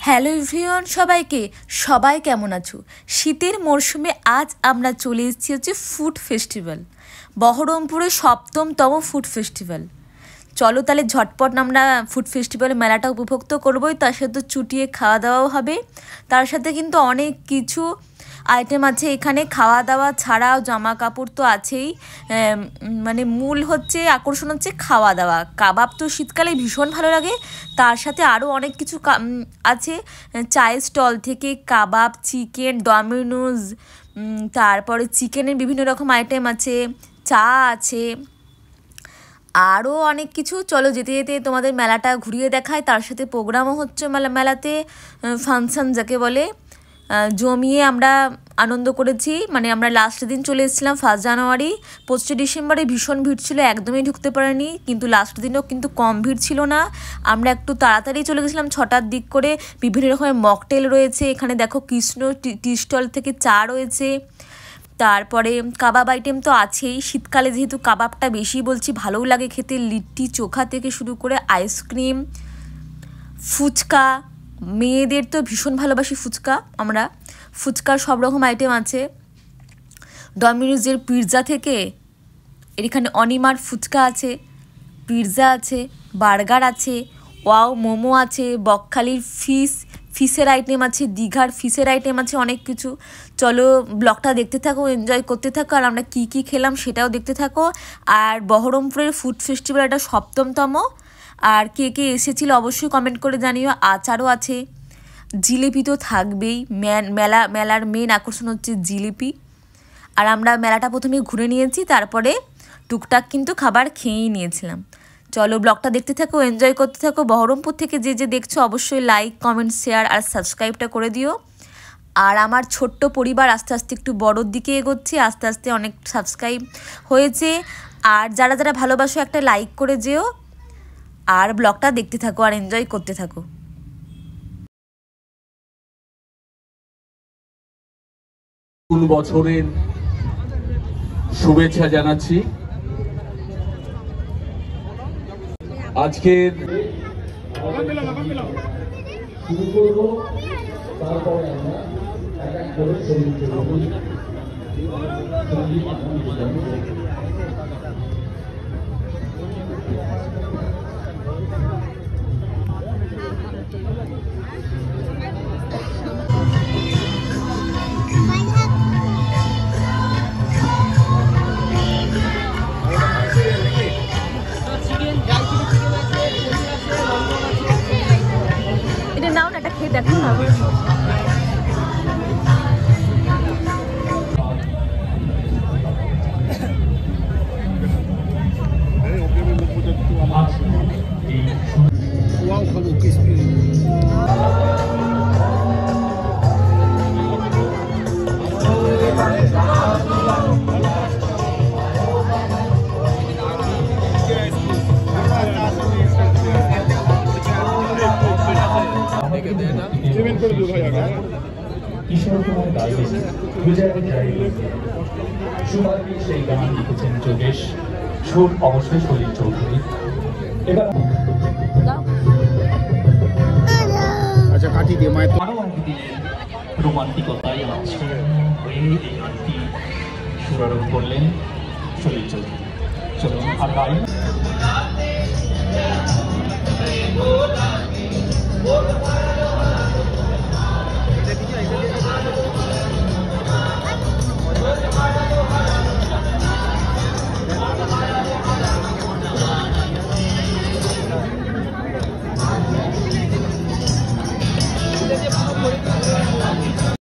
Hello everyone, সবাই কেমন আছো? শীতের মরশুমে আজ আমরা চলে এসেছি হচ্ছে ফুড ফেস্টিভ্যাল, বহরমপুরের 7তম ফুড ফেস্টিভ্যাল। চলো তাহলে ঝটপট আমরা ফুড ফেস্টিভ্যালের মেলাটা উপভোগ তো করবোই, তার সাথে চুটিয়ে খাওয়া দাওয়াও হবে। তার সাথে কিন্তু অনেক কিছু আইটেম আছে এখানে, খাওয়া দাওয়া ছাড়াও জামা কাপড় তো আছেই। মানে মূল হচ্ছে আকর্ষণ হচ্ছে খাওয়া দাওয়া। কাবাব তো শীতকালে ভীষণ ভালো লাগে, তার সাথে আরও অনেক কিছু আছে। চায়ের স্টল থেকে কাবাব, চিকেন, ডমিনোজ, তারপরে চিকেনের বিভিন্ন রকম আইটেম আছে, চা আছে, আরও অনেক কিছু। চলো যেতে যেতে তোমাদের মেলাটা ঘুরিয়ে দেখায়। তার সাথে প্রোগ্রামও হচ্ছে মেলাতে, ফাংশন যাকে বলে, জমিয়ে আমরা আনন্দ করেছি। মানে আমরা লাস্ট দিন চলে এসেছিলাম 1 জানুয়ারি, 25 ডিসেম্বরে ভীষণ ভিড় ছিল, একদমই ঢুকতে পারিনি। কিন্তু লাস্ট দিনও কিন্তু কম ভিড় ছিল না, আমরা একটু তাড়াতাড়ি চলে গেছিলাম 6টার দিক করে। বিভিন্ন রকমের মকটেল রয়েছে এখানে, দেখো কৃষ্ণ টি স্টল থেকে চা রয়েছে। তারপরে কাবাব আইটেম তো আছেই, শীতকালে যেহেতু কাবাবটা বেশি বলছি ভালোও লাগে খেতে। লিট্টি চোখা থেকে শুরু করে আইসক্রিম, ফুচকা, মেয়েদের তো ভীষণ ভালোবাসি ফুচকা আমরা, ফুচকার সব রকম আইটেম আছে। ডমিনোজের পিৎজা থেকে এখানে অনিমার ফুচকা আছে, পিৎজা আছে, বার্গার আছে, ওয়াও মোমো আছে, বকখালির ফিশের আইটেম আছে, দীঘার ফিশের আইটেম আছে, অনেক কিছু। চলো ব্লগটা দেখতে থাকো, এনজয় করতে থাকো, আর আমরা কী কী খেলাম সেটাও দেখতে থাকো। আর বহরমপুরের ফুড ফেস্টিভ্যাল এটা 7তম। আর কে কে এসেছিল অবশ্যই কমেন্ট করে জানিও। আচারও আছে, জিলিপি তো থাকবেই, মেলার মেন আকর্ষণ হচ্ছে জিলিপি। আর আমরা মেলাটা প্রথমে ঘুরে নিয়েছি, তারপরে টুকটাক কিন্তু খাবার খেয়েই নিয়েছিলাম। চলো ব্লগটা দেখতে থাকো, এনজয় করতে থাকো। বহরমপুর থেকে যে দেখছো অবশ্যই লাইক, কমেন্ট, শেয়ার আর সাবস্ক্রাইবটা করে দিও। আর আমার ছোট্ট পরিবার আস্তে আস্তে একটু বড়োর দিকে এগোচ্ছে, আস্তে আস্তে অনেক সাবস্ক্রাইব হয়েছে। আর যারা যারা ভালোবাসো একটা লাইক করে যেও, আর ব্লগটা দেখতে থাকো আর এনজয় করতে থাকো। নতুন বছরের শুভেচ্ছা জানাচ্ছি। আজকের শুরু করব, তারপরে আমরা এক এক করে সঙ্গীত করব। এটা নাও না, এটা খেয়ে দেখো না। কিশোর কুমার গাইলেন, সুমারি সেই গান লিখেছেন যোগেশ, সুর অবশ্যই সলিল চৌধুরী। এবার আচ্ছা কাটি দিয়ে মায়ের আরো একদিনের রোমান্টিকতায় আচ্ছন্ন হয়ে এই গানটি সুরারোপ করলেন সলিল চৌধুরী। চলুন আর গাই।